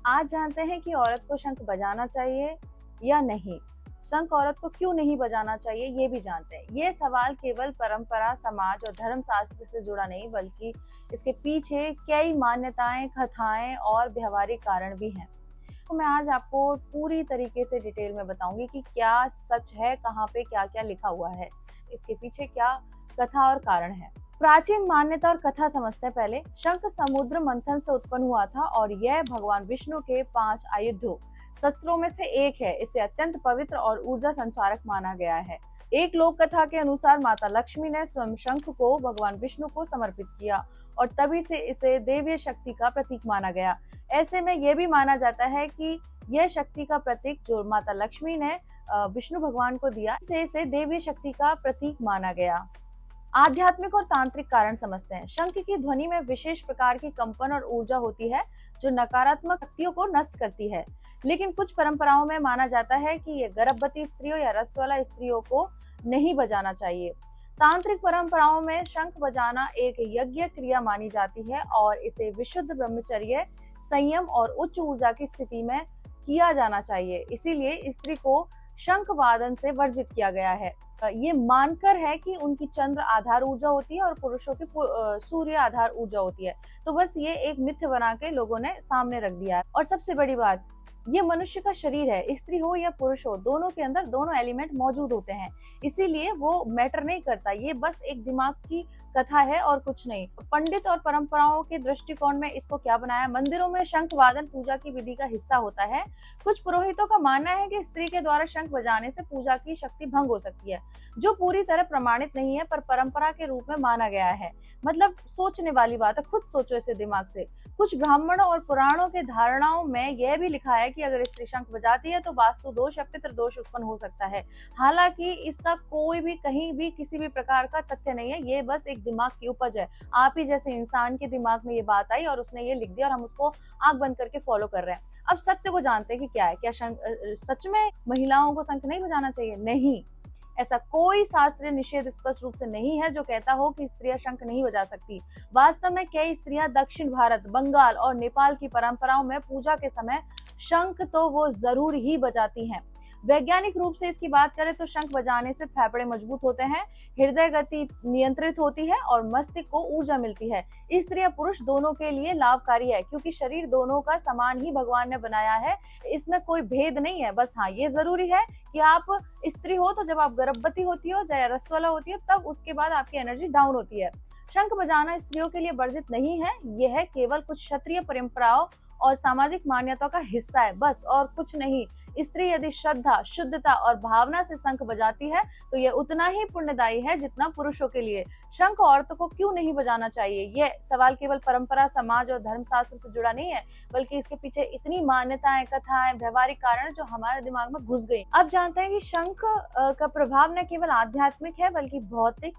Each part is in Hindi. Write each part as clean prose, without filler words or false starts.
आज जानते हैं कि औरत को शंख बजाना चाहिए या नहीं। शंख औरत को क्यों नहीं बजाना चाहिए ये भी जानते हैं। ये सवाल केवल परंपरा, समाज और धर्म शास्त्र से जुड़ा नहीं, बल्कि इसके पीछे कई मान्यताएं, कथाएं और व्यवहारिक कारण भी हैं। तो मैं आज आपको पूरी तरीके से डिटेल में बताऊंगी कि क्या सच है, कहाँ पे क्या क्या लिखा हुआ है, इसके पीछे क्या कथा और कारण है। प्राचीन मान्यता और कथा समझते हैं पहले। शंख समुद्र मंथन से उत्पन्न हुआ था और यह भगवान विष्णु के 5 आयुधों शस्त्रों में से एक है। इसे अत्यंत पवित्र और ऊर्जा संचारक माना गया है। एक लोक कथा के अनुसार माता लक्ष्मी ने स्वयं शंख को भगवान विष्णु को समर्पित किया और तभी से इसे देवीय शक्ति का प्रतीक माना गया। ऐसे में यह भी माना जाता है कि यह शक्ति का प्रतीक जो माता लक्ष्मी ने विष्णु भगवान को दिया, इसे देवीय शक्ति का प्रतीक माना गया। आध्यात्मिक और तांत्रिक कारण समझते हैं। शंख की ध्वनि में विशेष प्रकार की कंपन और ऊर्जा होती है जो नकारात्मक शक्तियों को नष्ट करती है। लेकिन कुछ परंपराओं में माना जाता है कि ये गर्भवती स्त्रियों या रस वाला स्त्रियों को नहीं बजाना चाहिए। तांत्रिक परंपराओं में शंख बजाना एक यज्ञ क्रिया मानी जाती है और इसे विशुद्ध ब्रह्मचर्य, संयम और उच्च ऊर्जा की स्थिति में किया जाना चाहिए। इसीलिए स्त्री को शंख वादन से वर्जित किया गया है। ये मानकर है कि उनकी चंद्र आधार ऊर्जा होती है और पुरुषों की सूर्य आधार ऊर्जा होती है। तो बस ये एक मिथ्य बना के लोगों ने सामने रख दिया है। और सबसे बड़ी बात, ये मनुष्य का शरीर है, स्त्री हो या पुरुष हो, दोनों के अंदर दोनों एलिमेंट मौजूद होते हैं। इसीलिए वो मैटर नहीं करता। ये बस एक दिमाग की कथा है और कुछ नहीं। पंडित और परंपराओं के दृष्टिकोण में इसको क्या बनाया, मंदिरों में शंख वादन पूजा की विधि का हिस्सा होता है। कुछ पुरोहितों का मानना है कि स्त्री के द्वारा शंख बजाने से पूजा की शक्ति भंग हो सकती है, जो पूरी तरह प्रमाणित नहीं है पर परंपरा के रूप में माना गया है। मतलब सोचने वाली बात है, खुद सोचो इसे दिमाग से। कुछ ब्राह्मणों और पुराणों के धारणाओं में यह भी लिखा है कि अगर स्त्री शंख बजाती है तो वास्तु दोष या पितृ दोष उत्पन्न हो सकता है। हालांकि इसका कोई भी कहीं भी किसी भी प्रकार का तथ्य नहीं है। ये बस एक दिमाग की उपज है। आप ही जैसे इंसान के दिमाग में ये बात आई और उसने ये लिख दिया और हम उसको आंख बंद करके फॉलो कर रहे हैं। अब सत्य को जानते हैं कि क्या है। क्या सच में महिलाओं को शंख नहीं बजाना चाहिए? नहीं, ऐसा कोई शास्त्रीय निषेध स्पष्ट रूप से नहीं है जो कहता हो कि स्त्रियां शंख नहीं बजा सकती। वास्तव में कई स्त्रियां दक्षिण भारत, बंगाल और नेपाल की परंपराओं में पूजा के समय शंख तो वो जरूर ही बजाती हैं। वैज्ञानिक रूप से इसकी बात करें तो शंख बजाने से फेफड़े मजबूत होते हैं, हृदय गति नियंत्रित होती है और मस्तिष्क को ऊर्जा मिलती है। स्त्री या पुरुष दोनों के लिए लाभकारी है क्योंकि शरीर दोनों का समान ही भगवान ने बनाया है। इसमें कोई भेद नहीं है। बस हाँ, ये जरूरी है कि आप स्त्री हो तो जब आप गर्भवती होती हो, चाहे रसवाला होती हो, तब उसके बाद आपकी एनर्जी डाउन होती है। शंख बजाना स्त्रियों के लिए वर्जित नहीं है। यह है केवल कुछ क्षत्रिय परंपराओं और सामाजिक मान्यताओं का हिस्सा है, बस और कुछ नहीं। स्त्री यदि श्रद्धा, शुद्धता और भावना से शंख बजाती है तो यह उतना ही पुण्यदायी है जितना पुरुषों के लिए। शंख औरतों को क्यों नहीं बजाना चाहिए, यह सवाल केवल परंपरा, समाज और धर्मशास्त्र से जुड़ा नहीं है, बल्कि इसके पीछे इतनी मान्यताएं, कथाएं, व्यवहारिक कारण जो हमारे दिमाग में घुस गई। अब जानते हैं कि शंख का प्रभाव न केवल आध्यात्मिक है बल्कि भौतिक,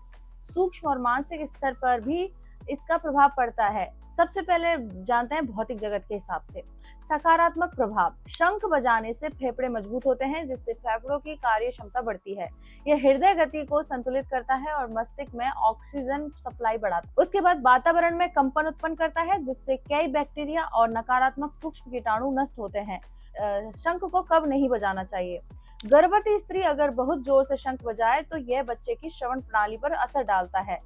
सूक्ष्म और मानसिक स्तर पर भी इसका प्रभाव पड़ता है। सबसे पहले जानते हैं भौतिक जगत के हिसाब से सकारात्मक प्रभाव। शंख बजाने से फेफड़े मजबूत होते हैं जिससे फेफड़ों की कार्य क्षमता बढ़ती है। यह हृदय गति को संतुलित करता है और मस्तिष्क में ऑक्सीजन सप्लाई बढ़ाता है। उसके बाद वातावरण में कंपन उत्पन्न करता है जिससे कई बैक्टीरिया और नकारात्मक सूक्ष्म कीटाणु नष्ट होते हैं। शंख को कब नहीं बजाना चाहिए? गर्भवती स्त्री अगर बहुत जोर से शंख बजाए तो यह बच्चे की श्रवण प्रणाली पर असर डालता है,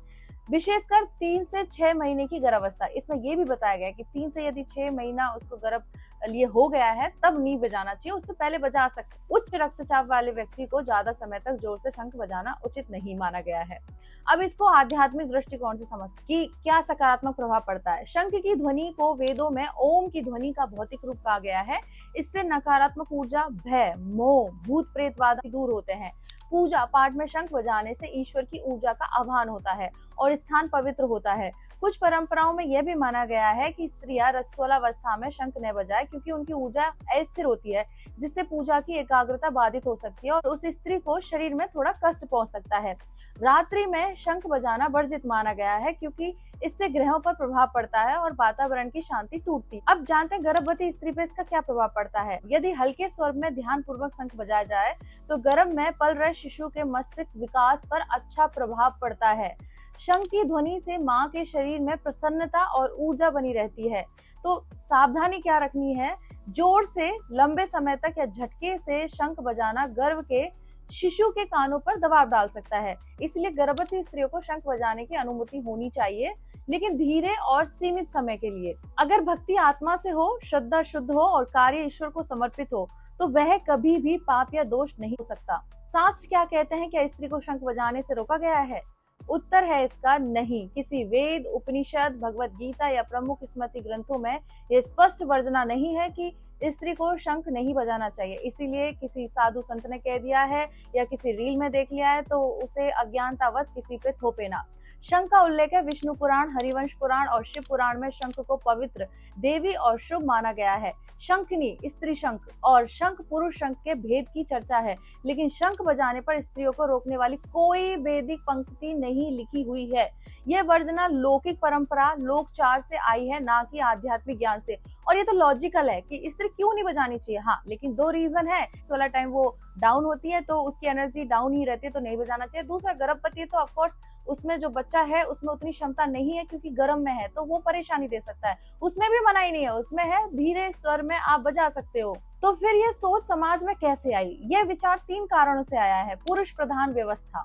विशेषकर 3 से 6 महीने की गर्भावस्था। इसमें यह भी बताया गया है कि 3 से यदि 6 महीना उसको गर्भ लिए हो गया है तब नहीं बजाना चाहिए, उससे पहले बजा सकते। उच्च रक्तचाप वाले व्यक्ति को ज्यादा समय तक जोर से शंख बजाना उचित नहीं माना गया है। अब इसको आध्यात्मिक दृष्टिकोण से समझते कि क्या सकारात्मक प्रभाव पड़ता है। शंख की ध्वनि को वेदों में ओम की ध्वनि का भौतिक रूप कहा गया है। इससे नकारात्मक ऊर्जा, भय, मोह, भूत प्रेत बाधा दूर होते हैं। पूजा पाठ में शंख बजाने से ईश्वर की ऊर्जा का आह्वान होता है और स्थान पवित्र होता है। कुछ परंपराओं में यह भी माना गया है कि स्त्रियां रसोलावस्था में शंख न बजाए क्योंकि उनकी ऊर्जा अस्थिर होती है, जिससे पूजा की एकाग्रता बाधित हो सकती है और उस स्त्री को शरीर में थोड़ा कष्ट पहुंच सकता है। रात्रि में शंख बजाना वर्जित माना गया है क्योंकि इससे ग्रहों पर प्रभाव पड़ता है और वातावरण की शांति टूटती है। अब जानते हैं गर्भवती स्त्री पर इसका क्या प्रभाव पड़ता है। यदि हल्के स्वर में ध्यान पूर्वक शंख बजाया जाए तो गर्भ में पल रहे शिशु के मस्तिष्क विकास पर अच्छा प्रभाव पड़ता है। शंख की ध्वनि से माँ के शरीर में प्रसन्नता और ऊर्जा बनी रहती है। तो सावधानी क्या रखनी है, जोर से लंबे समय तक या झटके से शंख बजाना गर्भ के शिशु के कानों पर दबाव डाल सकता है। इसलिए गर्भवती स्त्रियों को शंख बजाने की अनुमति होनी चाहिए, लेकिन धीरे और सीमित समय के लिए। अगर भक्ति आत्मा से हो, श्रद्धा शुद्ध हो और कार्य ईश्वर को समर्पित हो, तो वह कभी भी पाप या दोष नहीं हो सकता। शास्त्र क्या कहते हैं? क्या स्त्री को शंख बजाने से रोका गया है? उत्तर है इसका नहीं। किसी वेद, उपनिषद, भगवत गीता या प्रमुख स्मृति ग्रंथों में यह स्पष्ट वर्णना नहीं है कि स्त्री को शंख नहीं बजाना चाहिए। इसीलिए किसी साधु संत ने कह दिया है या किसी रील में देख लिया है तो उसे अज्ञानतावश किसी पे थोपे ना। शंख का उल्लेख है विष्णु पुराण, हरिवंश पुराण और शिव पुराण में शंख को पवित्र, देवी और शुभ माना गया है। शंखनी स्त्री शंख और शंख पुरुष शंख के भेद की चर्चा है, लेकिन शंख बजाने पर स्त्रियों को रोकने वाली कोई वैदिक पंक्ति नहीं लिखी हुई है। यह वर्णना लौकिक परंपरा, लोकचार से आई है, ना कि आध्यात्मिक ज्ञान से। और ये तो लॉजिकल है कि स्त्री क्यों नहीं बजानी चाहिए। हाँ, लेकिन दो रीजन है। वाला टाइम वो डाउन होती है तो उसकी एनर्जी डाउन ही रहती है, तो नहीं बजाना चाहिए। दूसरा, गर्भवती है तो ऑफकोर्स उसमें जो बच्चा है उसमें उतनी क्षमता नहीं है क्योंकि गर्भ में है, तो वो परेशानी दे सकता है। उसमें भी मनाही नहीं है, उसमें है धीरे स्वर में आप बजा सकते हो। तो फिर ये सोच समाज में कैसे आई? यह विचार 3 कारणों से आया है। पुरुष प्रधान व्यवस्था।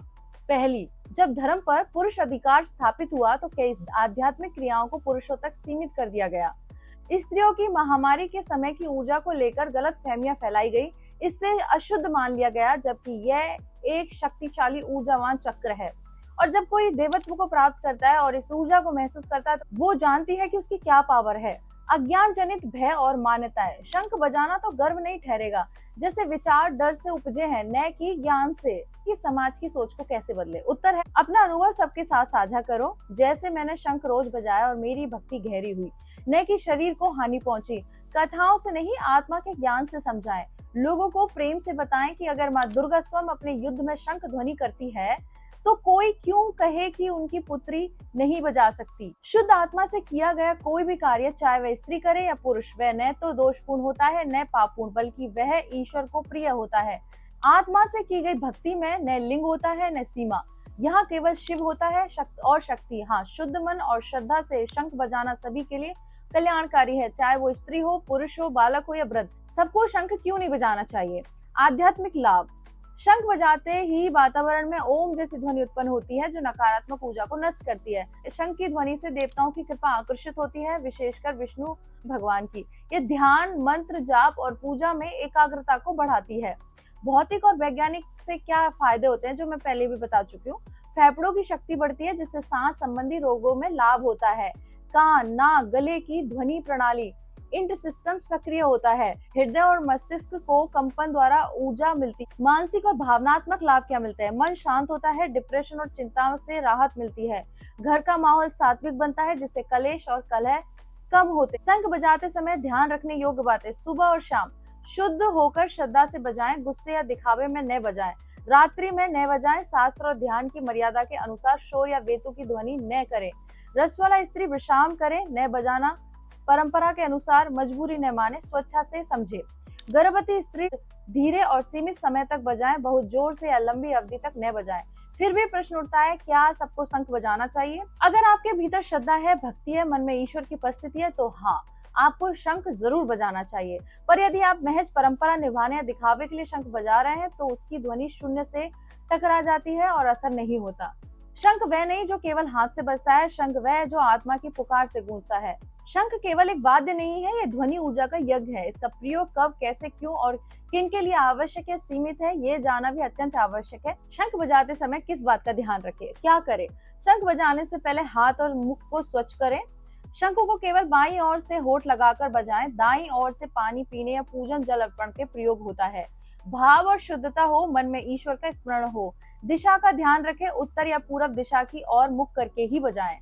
पहली, जब धर्म पर पुरुष अधिकार स्थापित हुआ तो कई आध्यात्मिक क्रियाओं को पुरुषों तक सीमित कर दिया गया। स्त्रियों की महामारी के समय की ऊर्जा को लेकर गलत फहमियां फैलाई गई। इससे अशुद्ध मान लिया गया, जबकि यह एक शक्तिशाली ऊर्जावान चक्र है। और जब कोई देवत्व को प्राप्त करता है और इस ऊर्जा को महसूस करता है तो वो जानती है कि उसकी क्या पावर है। अज्ञान जनित भय और मान्यताएं। शंख बजाना तो गर्व नहीं ठहरेगा। जैसे विचार डर से उपजे हैं, न कि ज्ञान से। कि समाज की सोच को कैसे बदले? उत्तर है, अपना अनुभव सबके साथ साझा करो। जैसे मैंने शंख रोज बजाया और मेरी भक्ति गहरी हुई, न कि शरीर को हानि पहुंची। कथाओं से नहीं, आत्मा के ज्ञान से समझाएं। लोगों को प्रेम से बताएं कि अगर माँ दुर्गा स्वयं अपने युद्ध में शंख ध्वनि करती है तो कोई क्यों कहे कि उनकी पुत्री नहीं बजा सकती। शुद्ध आत्मा से किया गया कोई भी कार्य, चाहे वह स्त्री करे या पुरुष, वह न तो दोषपूर्ण होता है न पापपूर्ण, बल्कि वह ईश्वर को प्रिय होता है। आत्मा से की गई भक्ति में न लिंग होता है न सीमा। यहाँ केवल शिव होता है और शक्ति। हाँ, शुद्ध मन और श्रद्धा से शंख बजाना सभी के लिए कल्याणकारी है, चाहे वो स्त्री हो, पुरुष हो, बालक हो या वृद्ध। सबको शंख क्यों नहीं बजाना चाहिए? आध्यात्मिक लाभ। शंख बजाते ही वातावरण में ओम जैसी ध्वनि उत्पन्न होती है जो नकारात्मक ऊर्जा को नष्ट करती है। शंख की ध्वनि से देवताओं की कृपा आकर्षित होती है, विशेषकर विष्णु भगवान की। ये ध्यान, मंत्र जाप और पूजा में एकाग्रता को बढ़ाती है। भौतिक और वैज्ञानिक से क्या फायदे होते हैं जो मैं पहले भी बता चुकी हूँ। फेफड़ों की शक्ति बढ़ती है जिससे सांस संबंधी रोगों में लाभ होता है। कान, नाक, गले की ध्वनि प्रणाली, इंट सिस्टम सक्रिय होता है। हृदय और मस्तिष्क को कंपन द्वारा ऊर्जा मिलती। मानसिक और भावनात्मक लाभ क्या मिलते हैं? मन शांत होता है, डिप्रेशन और चिंता से राहत मिलती है। घर का माहौल सात्विक बनता है जिससे कलेश और कलह कम होते। शंख बजाते समय ध्यान रखने योग्य बातें। सुबह और शाम शुद्ध होकर श्रद्धा से बजाएं, गुस्से या दिखावे में न बजाएं। रात्रि में न बजाएं। शास्त्र और ध्यान की मर्यादा के अनुसार शोर या बेतु की ध्वनि न करें। रसवाला स्त्री विश्राम करे, न बजाना। परंपरा के अनुसार मजबूरी न माने, स्वेच्छा से समझे। गर्भवती स्त्री धीरे और सीमित समय तक बजाएं, बहुत जोर से या लंबी अवधि तक न बजाएं। फिर भी प्रश्न उठता है, क्या सबको शंख बजाना चाहिए? अगर आपके भीतर श्रद्धा है, भक्ति है, मन में ईश्वर की उपस्थिति है, तो हाँ, आपको शंख जरूर बजाना चाहिए। पर यदि आप महज परंपरा निभाने या दिखावे के लिए शंख बजा रहे हैं तो उसकी ध्वनि शून्य से टकरा जाती है और असर नहीं होता। शंख वह नहीं जो केवल हाथ से बजता है, शंख वह है जो आत्मा की पुकार से गूंजता है। शंख केवल एक वाद्य नहीं है, ये ध्वनि ऊर्जा का यज्ञ है। इसका प्रयोग कब, कैसे, क्यों और किन के लिए आवश्यक है, सीमित है, ये जानना भी अत्यंत आवश्यक है। शंख बजाते समय किस बात का ध्यान रखें? क्या करें? शंख बजाने से पहले हाथ और मुख को स्वच्छ करें। शंख को केवल बाईं ओर से होठ लगाकर बजाएं। दाईं ओर से पानी पीने या पूजन जल अर्पण के प्रयोग होता है। भाव और शुद्धता हो, मन में ईश्वर का स्मरण हो। दिशा का ध्यान रखें, उत्तर या पूरब दिशा की ओर मुख करके ही बजाएं।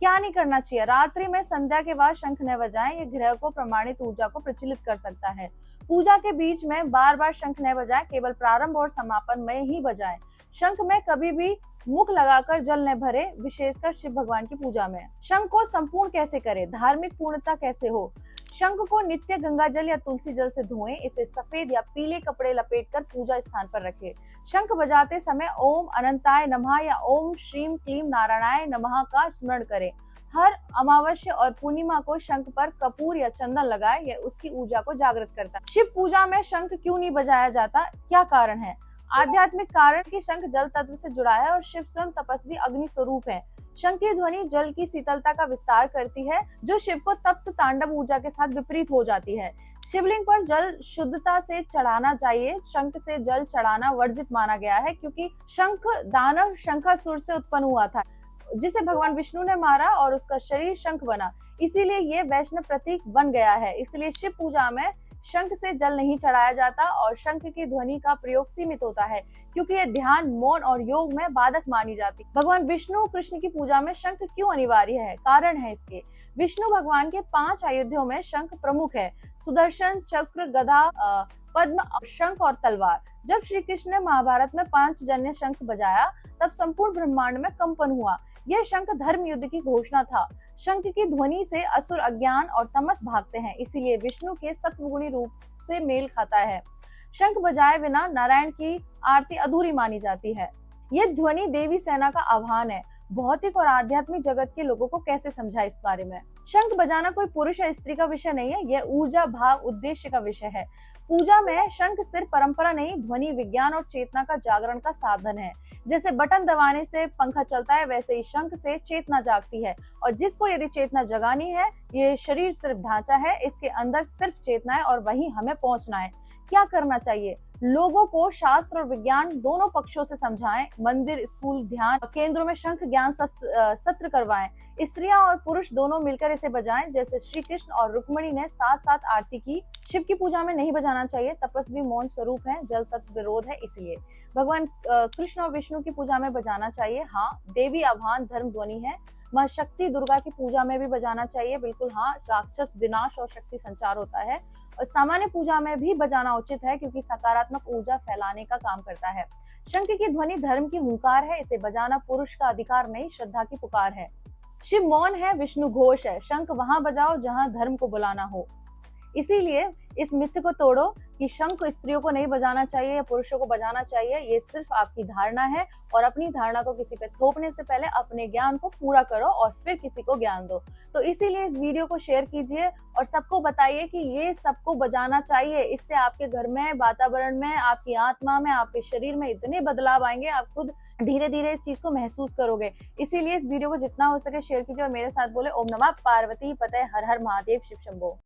क्या नहीं करना चाहिए? रात्रि में संध्या के बाद शंख न बजाएं, ये ग्रह को प्रमाणित ऊर्जा को प्रचलित कर सकता है। पूजा के बीच में बार बार शंख न बजाएं, केवल प्रारंभ और समापन में ही बजाएं। शंख में कभी भी मुख लगाकर जल न भरे, विशेषकर शिव भगवान की पूजा में। शंख को संपूर्ण कैसे करें? धार्मिक पूर्णता कैसे हो? शंख को नित्य गंगा जल या तुलसी जल से धोएं। इसे सफेद या पीले कपड़े लपेटकर पूजा स्थान पर रखें। शंख बजाते समय ओम अनंताय नमः या ओम श्रीम क्लीम नारायणाय नमः का स्मरण करें। हर अमावस्या और पूर्णिमा को शंख पर कपूर या चंदन लगाए, यह उसकी ऊर्जा को जागृत करता है। शिव पूजा में शंख क्यों नहीं बजाया जाता, क्या कारण है? आध्यात्मिक कारण कि शंख जल तत्व से जुड़ा है और शिव स्वयं तपस्वी अग्नि स्वरूप है। शंख की ध्वनि जल की शीतलता का विस्तार करती है, जो शिव को तप्त तांडव ऊर्जा के साथ विपरीत हो जाती है। शिवलिंग पर जल शुद्धता से चढ़ाना चाहिए। शंख से जल चढ़ाना वर्जित माना गया है, क्योंकि शंख दानव शंखासुर से उत्पन्न हुआ था, जिसे भगवान विष्णु ने मारा और उसका शरीर शंख बना, इसीलिए ये वैष्णव प्रतीक बन गया है। इसलिए शिव पूजा में शंख से जल नहीं चढ़ाया जाता और शंख की ध्वनि का प्रयोग सीमित होता है, क्योंकि ये ध्यान, मौन और योग में बाधक मानी जाती। भगवान विष्णु कृष्ण की पूजा में शंख क्यों अनिवार्य है? कारण है इसके। विष्णु भगवान के 5 आयुधों में शंख प्रमुख है: सुदर्शन चक्र, गदा, पद्म, शंख और तलवार। जब श्री कृष्ण ने महाभारत में 5 जन्य शंख बजाया, तब संपूर्ण ब्रह्मांड में कंपन हुआ। यह शंख धर्म युद्ध की घोषणा था। शंख की ध्वनि से असुर, अज्ञान और तमस भागते हैं, इसीलिए विष्णु के सत्वगुणी रूप से मेल खाता है। शंख बजाए बिना नारायण की आरती अधूरी मानी जाती है। यह ध्वनि देवी सेना का आह्वान है। भौतिक और आध्यात्मिक जगत के लोगों को कैसे समझा इस बारे में? शंख बजाना कोई पुरुष या स्त्री का विषय नहीं है, यह ऊर्जा, भाव, उद्देश्य का विषय है। पूजा में शंख सिर्फ परंपरा नहीं, ध्वनि, विज्ञान और चेतना का जागरण का साधन है। जैसे बटन दबाने से पंखा चलता है, वैसे ही शंख से चेतना जागती है। और जिसको यदि चेतना जगानी है, ये शरीर सिर्फ ढांचा है, इसके अंदर सिर्फ चेतना है और वहीं हमें पहुंचना है। क्या करना चाहिए? लोगों को शास्त्र और विज्ञान दोनों पक्षों से समझाएं। मंदिर, स्कूल, ध्यान केंद्रों में शंख ज्ञान सत्र करवाएं। स्त्रियां और पुरुष दोनों मिलकर इसे बजाएं, जैसे श्री कृष्ण और रुक्मिणी ने साथ साथ आरती की। शिव की पूजा में नहीं बजाना चाहिए, तपस्वी मौन स्वरूप है, जल तत्व विरोध है, इसलिए। भगवान कृष्ण और विष्णु की पूजा में बजाना चाहिए, हाँ। देवी आह्वान धर्म ध्वनि है। माँ शक्ति दुर्गा की पूजा में भी बजाना चाहिए, बिल्कुल हाँ। राक्षस विनाश और शक्ति संचार होता है। और सामान्य पूजा में भी बजाना उचित है, क्योंकि सकारात्मक ऊर्जा फैलाने का काम करता है। शंख की ध्वनि धर्म की हुंकार है, इसे बजाना पुरुष का अधिकार नहीं, श्रद्धा की पुकार है। शिव मौन है, विष्णु घोष है। शंख वहां बजाओ जहां धर्म को बुलाना हो। इसीलिए इस मिथ्य को तोड़ो कि शंख स्त्रियों को नहीं बजाना चाहिए या पुरुषों को बजाना चाहिए। ये सिर्फ आपकी धारणा है, और अपनी धारणा को किसी पे थोपने से पहले अपने ज्ञान को पूरा करो और फिर किसी को ज्ञान दो। तो इसीलिए इस वीडियो को शेयर कीजिए और सबको बताइए कि ये सबको बजाना चाहिए। इससे आपके घर में, वातावरण में, आपकी आत्मा में, आपके शरीर में इतने बदलाव आएंगे, आप खुद धीरे धीरे इस चीज को महसूस करोगे। इसीलिए इस वीडियो को जितना हो सके शेयर कीजिए और मेरे साथ बोले ओम नमः पार्वती पते, हर हर महादेव, शिव शंभो।